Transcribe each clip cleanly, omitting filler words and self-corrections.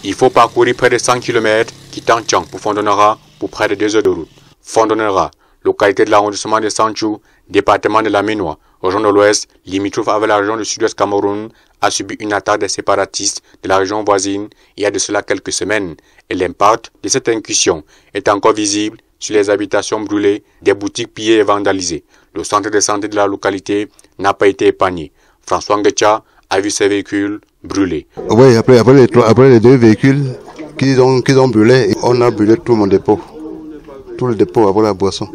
Il faut parcourir près de 100 km quittant Tiang pour Fondonara pour près de 2 heures de route. Fondonara, localité de l'arrondissement de Santhiou, département de la Ménois, région de l'Ouest, limitrophe avec la région du Sud-Ouest Cameroun, a subi une attaque des séparatistes de la région voisine il y a de cela quelques semaines. Et l'impact de cette incursion est encore visible sur les habitations brûlées, des boutiques pillées et vandalisées. Le centre de santé de la localité n'a pas été épargné. François Nguetcha a vu ses véhicules brûlés. Oui, après les 2 véhicules qu'ils ont brûlés, on a brûlé tout mon dépôt. Tout le dépôt après la boisson.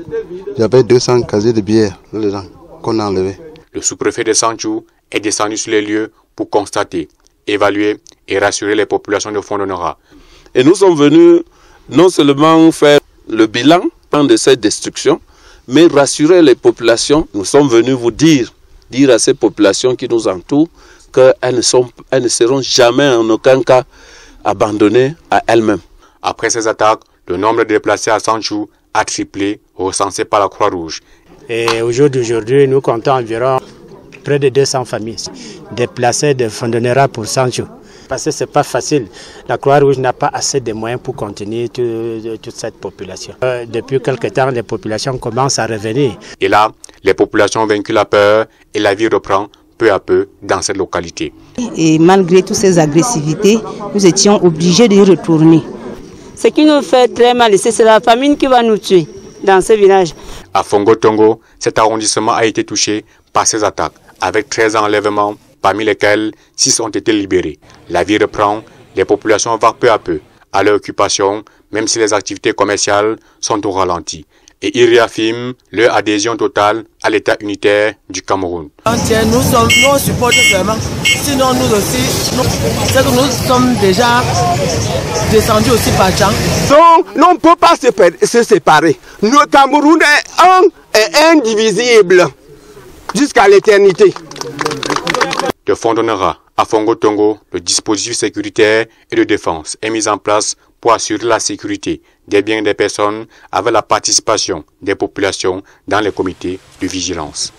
Il y avait 200 casiers de bière dedans qu'on a enlevés. Le sous-préfet de Santhiou est descendu sur les lieux pour constater, évaluer et rassurer les populations de Fondonara. Et nous sommes venus non seulement faire le bilan de cette destruction, mais rassurer les populations. Nous sommes venus vous dire à ces populations qui nous entourent qu'elles ne seront jamais en aucun cas abandonnées à elles-mêmes. Après ces attaques, le nombre de déplacés à Santhiou a triplé, recensé par la Croix-Rouge. Et aujourd'hui, nous comptons environ près de 200 familles déplacées de Fondonara pour Santhiou. Parce que ce n'est pas facile. La Croix-Rouge n'a pas assez de moyens pour contenir toute cette population. Depuis quelque temps, les populations commencent à revenir. Et là, les populations ont vaincu la peur et la vie reprend peu à peu dans cette localité. Et malgré toutes ces agressivités, nous étions obligés de y retourner. Ce qui nous fait très mal ici, c'est la famine qui va nous tuer dans ce village. À Fongo-Tongo, cet arrondissement a été touché par ces attaques, avec 13 enlèvements, parmi lesquels 6 ont été libérés. La vie reprend, les populations vont peu à peu à leur occupation, même si les activités commerciales sont au ralenti. Et ils réaffirment leur adhésion totale à l'État unitaire du Cameroun. Nous supportons seulement. Sinon, nous aussi, nous sommes déjà descendus aussi par Tchang. Donc, on ne peut pas se séparer. Le Cameroun est un et indivisible jusqu'à l'éternité. De Fondonara à Fongo-Tongo, le dispositif sécuritaire et de défense est mis en place pour assurer la sécurité des biens des personnes avec la participation des populations dans les comités de vigilance.